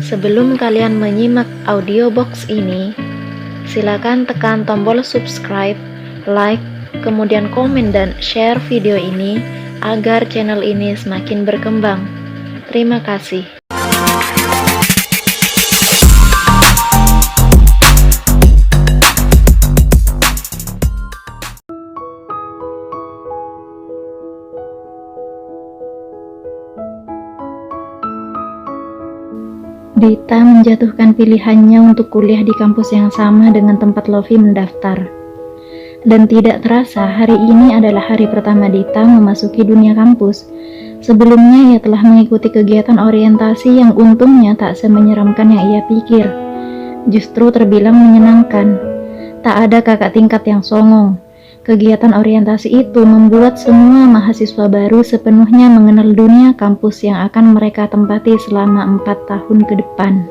Sebelum kalian menyimak audiobox ini, silakan tekan tombol subscribe, like, kemudian komen dan share video ini agar channel ini semakin berkembang. Terima kasih. Dita menjatuhkan pilihannya untuk kuliah di kampus yang sama dengan tempat Lofi mendaftar. Dan tidak terasa hari ini adalah hari pertama Dita memasuki dunia kampus. Sebelumnya ia telah mengikuti kegiatan orientasi yang untungnya tak semenyeramkan yang ia pikir. Justru terbilang menyenangkan. Tak ada kakak tingkat yang songong. Kegiatan orientasi itu membuat semua mahasiswa baru sepenuhnya mengenal dunia kampus yang akan mereka tempati selama 4 tahun ke depan.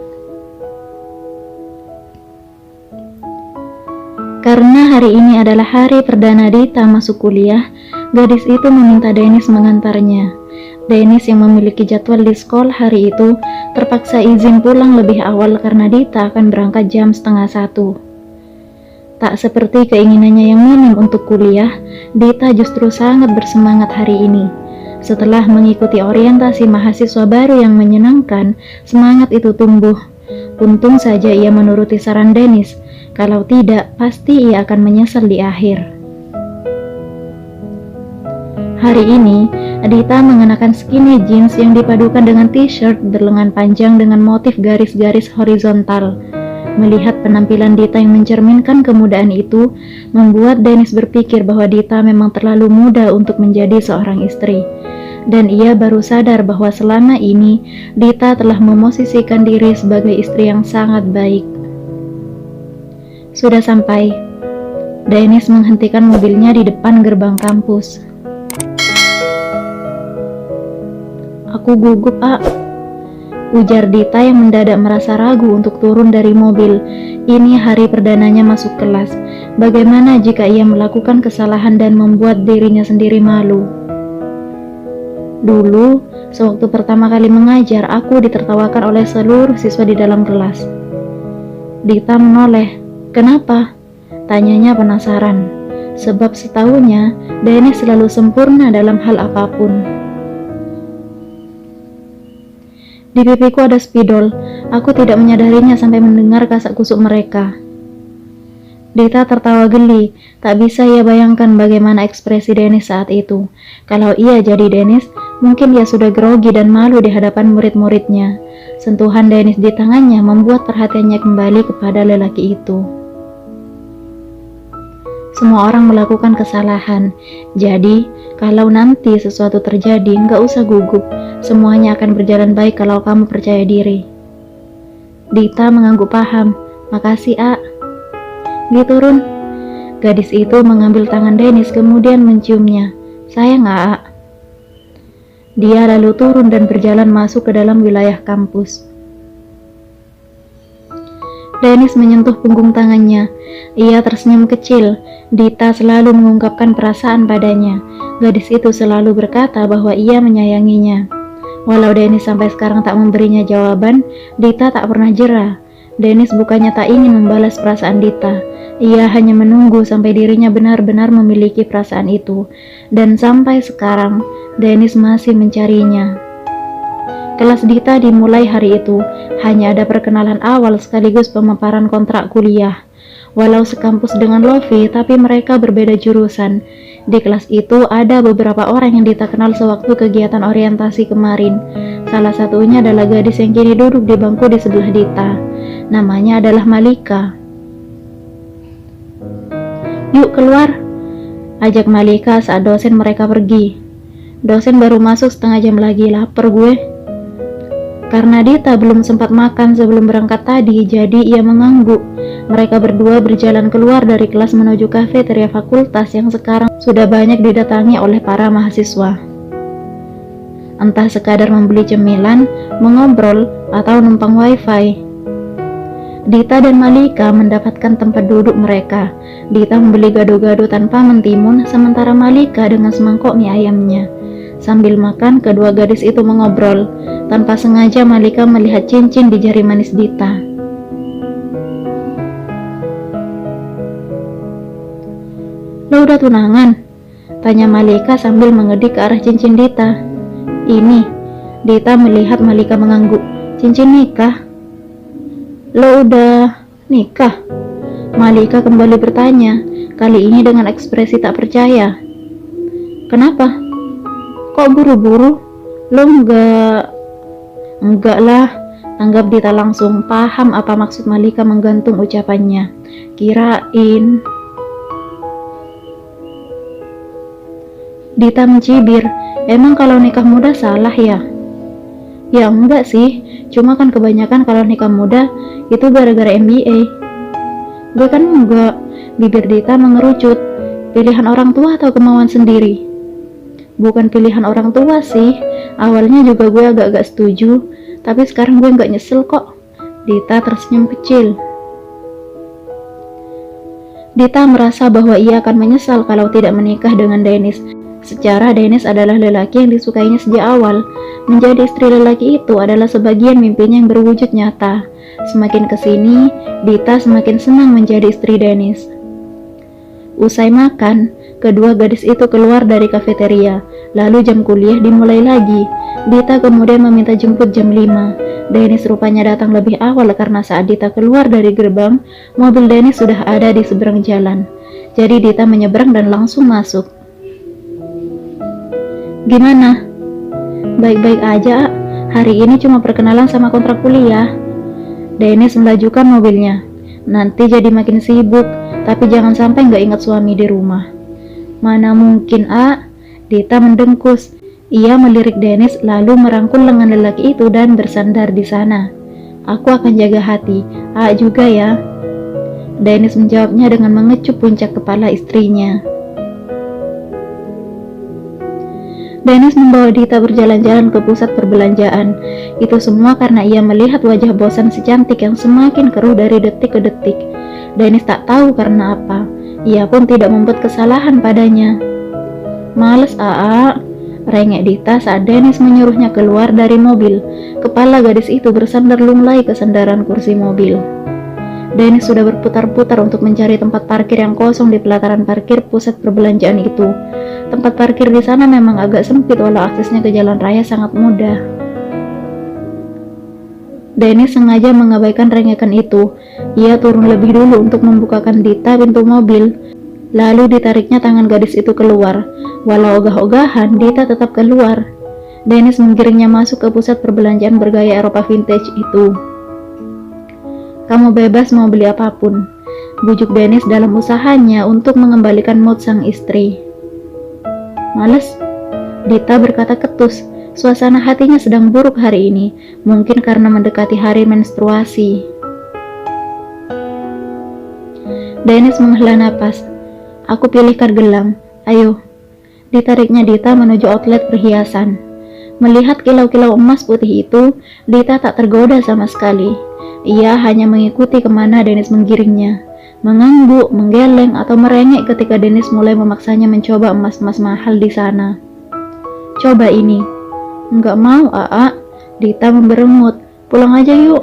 Karena hari ini adalah hari perdana Dita masuk kuliah, gadis itu meminta Dennis mengantarnya. Dennis yang memiliki jadwal di sekolah hari itu terpaksa izin pulang lebih awal karena Dita akan berangkat jam 12:30. Tak seperti keinginannya yang minim untuk kuliah, Dita justru sangat bersemangat hari ini. Setelah mengikuti orientasi mahasiswa baru yang menyenangkan, semangat itu tumbuh. Untung saja ia menuruti saran Dennis, kalau tidak, pasti ia akan menyesal di akhir. Hari ini, Dita mengenakan skinny jeans yang dipadukan dengan t-shirt berlengan panjang dengan motif garis-garis horizontal. Melihat penampilan Dita yang mencerminkan kemudaan itu, membuat Dennis berpikir bahwa Dita memang terlalu muda untuk menjadi seorang istri. Dan ia baru sadar bahwa selama ini, Dita telah memosisikan diri sebagai istri yang sangat baik. Sudah sampai. Dennis menghentikan mobilnya di depan gerbang kampus. Aku gugup, Ak. Ujar Dita yang mendadak merasa ragu untuk turun dari mobil. Ini hari perdananya masuk kelas. Bagaimana jika ia melakukan kesalahan dan membuat dirinya sendiri malu? Dulu, sewaktu pertama kali mengajar, aku ditertawakan oleh seluruh siswa di dalam kelas. Dita menoleh. Kenapa? Tanyanya penasaran. Sebab setahunya, Dennis selalu sempurna dalam hal apapun. Di pipiku ada spidol. Aku tidak menyadarinya sampai mendengar kasak kusuk mereka. Dita tertawa geli. Tak bisa ia bayangkan bagaimana ekspresi Dennis saat itu. Kalau ia jadi Dennis, mungkin ia sudah grogi dan malu di hadapan murid-muridnya. Sentuhan Dennis di tangannya membuat perhatiannya kembali kepada lelaki itu. Semua orang melakukan kesalahan. Jadi, kalau nanti sesuatu terjadi, nggak usah gugup. Semuanya akan berjalan baik kalau kamu percaya diri. Dita mengangguk paham. Makasih, A. Dia turun. Gadis itu mengambil tangan Dennis kemudian menciumnya. Sayang, A. Dia lalu turun dan berjalan masuk ke dalam wilayah kampus. Dennis menyentuh punggung tangannya. Ia tersenyum kecil. Dita selalu mengungkapkan perasaan padanya. Gadis itu selalu berkata bahwa ia menyayanginya. Walau Dennis sampai sekarang tak memberinya jawaban, Dita tak pernah jera. Dennis bukannya tak ingin membalas perasaan Dita. Ia hanya menunggu sampai dirinya benar-benar memiliki perasaan itu. Dan sampai sekarang, Dennis masih mencarinya. Kelas Dita dimulai hari itu. Hanya ada perkenalan awal sekaligus pemaparan kontrak kuliah. Walau sekampus dengan Lofi, tapi mereka berbeda jurusan. Di kelas itu ada beberapa orang yang Dita kenal sewaktu kegiatan orientasi kemarin. Salah satunya adalah gadis yang kini duduk di bangku di sebelah Dita. Namanya adalah Malika. Yuk keluar, ajak Malika saat dosen mereka pergi. Dosen baru masuk setengah jam lagi, lapar gue. Karena Dita belum sempat makan sebelum berangkat tadi, jadi ia mengangguk. Mereka berdua berjalan keluar dari kelas menuju kafeteria fakultas yang sekarang sudah banyak didatangi oleh para mahasiswa. Entah sekadar membeli cemilan, mengobrol, atau numpang wifi. Dita dan Malika mendapatkan tempat duduk mereka. Dita membeli gado-gado tanpa mentimun, sementara Malika dengan semangkok mie ayamnya. Sambil makan, kedua gadis itu mengobrol. Tanpa sengaja Malika melihat cincin di jari manis Dita. "Lo udah tunangan?" tanya Malika sambil mengedik ke arah cincin Dita. "Ini." Dita melihat Malika mengangguk. "Cincin nikah?" "Lo udah nikah?" Malika kembali bertanya, kali ini dengan ekspresi tak percaya. "Kenapa? Kok buru-buru? Lo enggak lah," tanggap Dita langsung, paham apa maksud Malika menggantung ucapannya. "Kirain..." Dita mencibir, "Emang kalau nikah muda salah ya?" "Ya enggak sih, cuma kan kebanyakan kalau nikah muda itu gara-gara MBA." "Gue kan enggak." Bibir Dita mengerucut. "Pilihan orang tua atau kemauan sendiri?" "Bukan pilihan orang tua sih. Awalnya juga gue agak-agak setuju, tapi sekarang gue nggak nyesel kok." Dita tersenyum kecil. Dita merasa bahwa ia akan menyesal kalau tidak menikah dengan Dennis. Secara Dennis adalah lelaki yang disukainya sejak awal. Menjadi istri lelaki itu adalah sebagian mimpinya yang berwujud nyata. Semakin kesini, Dita semakin senang menjadi istri Dennis. Usai makan, kedua gadis itu keluar dari kafeteria. Lalu jam kuliah dimulai lagi. Dita kemudian meminta jemput jam 5. Dennis rupanya datang lebih awal karena saat Dita keluar dari gerbang, mobil Dennis sudah ada di seberang jalan. Jadi Dita menyeberang dan langsung masuk. "Gimana?" "Baik-baik aja, A. Hari ini cuma perkenalan sama kontrak kuliah." Dennis melajukan mobilnya. "Nanti jadi makin sibuk, tapi jangan sampai nggak ingat suami di rumah." "Mana mungkin, A." Dita mendengkus. Ia melirik Dennis lalu merangkul lengan lelaki itu dan bersandar di sana. "Aku akan jaga hati, A juga ya." Dennis menjawabnya dengan mengecup puncak kepala istrinya. Dennis membawa Dita berjalan-jalan ke pusat perbelanjaan. Itu semua karena ia melihat wajah bosan si cantik yang semakin keruh dari detik ke detik. Dennis tak tahu karena apa. Ia pun tidak membuat kesalahan padanya. "Males, Aa," rengek Dita saat Dennis menyuruhnya keluar dari mobil. Kepala gadis itu bersandar lunglai ke sandaran kursi mobil. Dennis sudah berputar-putar untuk mencari tempat parkir yang kosong di pelataran parkir pusat perbelanjaan itu. Tempat parkir di sana memang agak sempit walau aksesnya ke jalan raya sangat mudah. Dennis sengaja mengabaikan rengekan itu. Ia turun lebih dulu untuk membukakan Dita pintu mobil. Lalu ditariknya tangan gadis itu keluar. Walau ogah-ogahan, Dita tetap keluar. Dennis menggiringnya masuk ke pusat perbelanjaan bergaya Eropa vintage itu. "Kamu bebas mau beli apapun," bujuk Dennis dalam usahanya untuk mengembalikan mood sang istri. "Males," Dita berkata ketus. Suasana hatinya sedang buruk hari ini, mungkin karena mendekati hari menstruasi. Dennis menghela napas. "Aku pilih kard gelang, ayo." Ditariknya Dita menuju outlet perhiasan. Melihat kilau-kilau emas putih itu, Dita tak tergoda sama sekali. Ia hanya mengikuti kemana Dennis menggiringnya, mengangguk, menggeleng, atau merengek ketika Dennis mulai memaksanya mencoba emas-emas mahal di sana. "Coba ini." "Enggak mau, Aa." Dita memberengut. "Pulang aja yuk."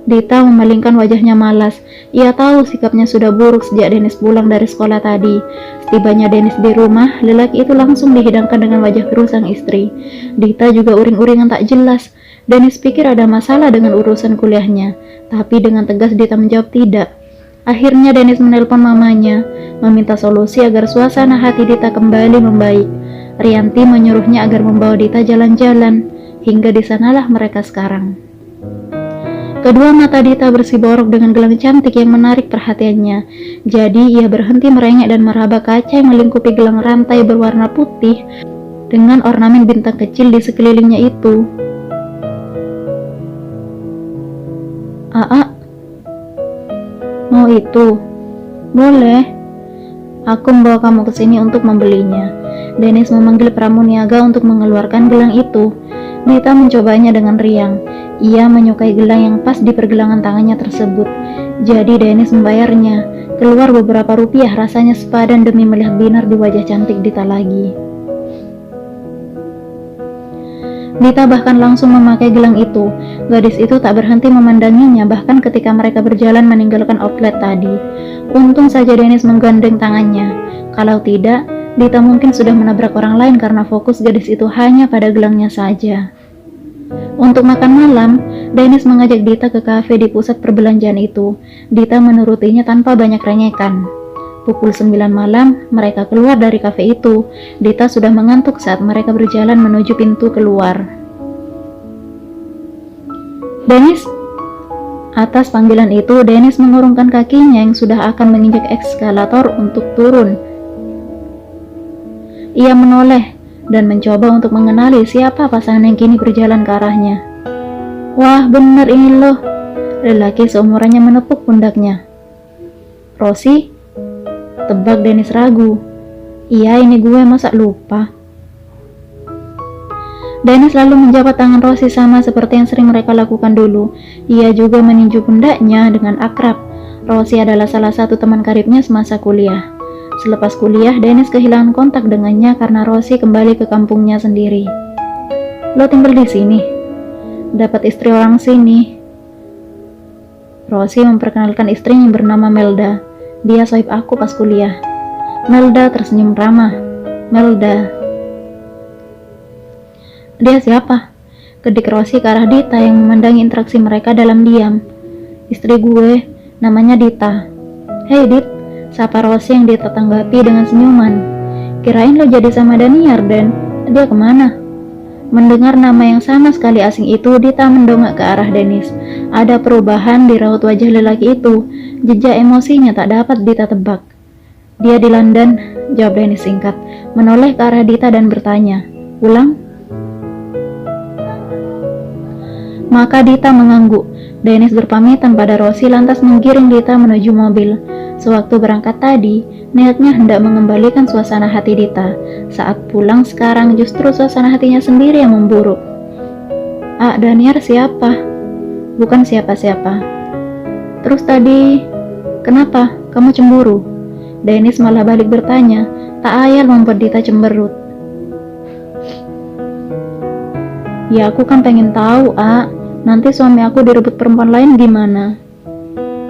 Dita memalingkan wajahnya malas. Ia tahu sikapnya sudah buruk sejak Dennis pulang dari sekolah tadi. Setibanya Dennis di rumah, lelaki itu langsung dihidangkan dengan wajah keruh sang istri. Dita juga uring-uringan tak jelas. Dennis pikir ada masalah dengan urusan kuliahnya, tapi dengan tegas Dita menjawab tidak. Akhirnya Dennis menelpon mamanya, meminta solusi agar suasana hati Dita kembali membaik. Rianti menyuruhnya agar membawa Dita jalan-jalan, hingga di sanalah mereka sekarang. Kedua mata Dita bersiborok dengan gelang cantik yang menarik perhatiannya. Jadi ia berhenti merengek dan meraba kaca yang melingkupi gelang rantai berwarna putih dengan ornamen bintang kecil di sekelilingnya itu. "Aa, mau itu?" "Boleh. Aku membawa kamu ke sini untuk membelinya." Dennis memanggil pramuniaga untuk mengeluarkan gelang itu. Dita mencobanya dengan riang. Ia menyukai gelang yang pas di pergelangan tangannya tersebut. Jadi Dennis membayarnya. Keluar beberapa rupiah, rasanya sepadan demi melihat binar di wajah cantik Dita lagi. Dita bahkan langsung memakai gelang itu. Gadis itu tak berhenti memandanginya bahkan ketika mereka berjalan meninggalkan outlet tadi. Untung saja Dennis menggandeng tangannya. Kalau tidak, Dita mungkin sudah menabrak orang lain karena fokus gadis itu hanya pada gelangnya saja. Untuk makan malam, Dennis mengajak Dita ke kafe di pusat perbelanjaan itu. Dita menurutinya tanpa banyak rengekan. Pukul 9 malam, mereka keluar dari kafe itu. Dita sudah mengantuk saat mereka berjalan menuju pintu keluar. Dennis! Atas panggilan itu, Dennis mengurungkan kakinya yang sudah akan menginjak eskalator untuk turun. Ia menoleh dan mencoba untuk mengenali siapa pasangan yang kini berjalan ke arahnya. Wah, bener ini loh. Lelaki seumurannya menepuk pundaknya. Rosie? Tebak Dennis ragu. Iya, ini gue, masa lupa. Dennis lalu menjabat tangan Rosie sama seperti yang sering mereka lakukan dulu. Ia juga meninju pundaknya dengan akrab. Rosie adalah salah satu teman karibnya semasa kuliah. Selepas kuliah, Dennis kehilangan kontak dengannya karena Rosie kembali ke kampungnya sendiri. Lo tinggal di sini? Dapat istri orang sini. Rosie memperkenalkan istrinya yang bernama Melda. Dia sohib aku pas kuliah. Melda tersenyum ramah. Melda. Dia siapa? Kedik Rosie ke arah Dita yang memandangi interaksi mereka dalam diam. Istri gue, namanya Dita. Hei Dit, sapa Rosie yang Dita tanggapi dengan senyuman. Kirain lo jadi sama Daniar dan dia kemana? Mendengar nama yang sama sekali asing itu, Dita mendongak ke arah Dennis. Ada perubahan di raut wajah lelaki itu. Jejak emosinya tak dapat Dita tebak. Dia di London, jawab Dennis singkat, menoleh ke arah Dita dan bertanya, pulang? Maka Dita mengangguk. Dennis berpamitan pada Rosie lantas menggiring Dita menuju mobil. Sewaktu berangkat tadi, niatnya hendak mengembalikan suasana hati Dita. Saat pulang sekarang justru suasana hatinya sendiri yang memburuk. Ah, Daniar siapa? Bukan siapa-siapa. Terus tadi, kenapa? Kamu cemburu? Dennis malah balik bertanya, tak ayal membuat Dita cemberut. Ya aku kan pengen tahu, nanti suami aku direbut perempuan lain gimana?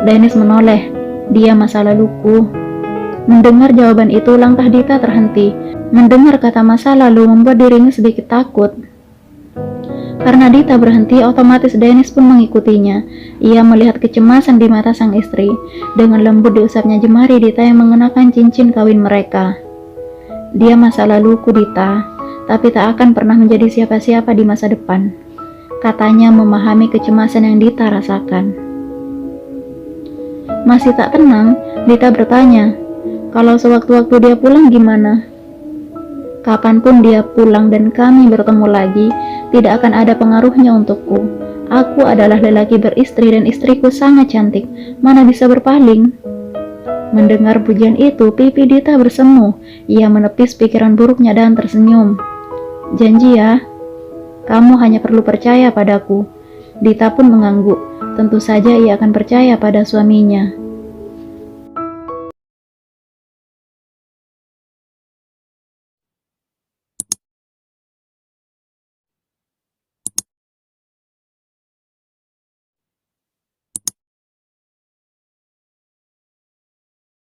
Dennis menoleh, dia masa laluku. Mendengar jawaban itu, langkah Dita terhenti. Mendengar kata masa lalu membuat dirinya sedikit takut. Karena Dita berhenti, otomatis Dennis pun mengikutinya. Ia melihat kecemasan di mata sang istri. Dengan lembut diusapnya jemari Dita yang mengenakan cincin kawin mereka. Dia masa laluku Dita, tapi tak akan pernah menjadi siapa-siapa di masa depan. Katanya memahami kecemasan yang Dita rasakan. Masih tak tenang, Dita bertanya, kalau sewaktu-waktu dia pulang gimana? Kapanpun dia pulang dan kami bertemu lagi, tidak akan ada pengaruhnya untukku. Aku adalah lelaki beristri dan istriku sangat cantik, mana bisa berpaling? Mendengar pujian itu, pipi Dita bersemu. Ia menepis pikiran buruknya dan tersenyum. Janji ya, kamu hanya perlu percaya padaku. Dita pun mengangguk. Tentu saja ia akan percaya pada suaminya.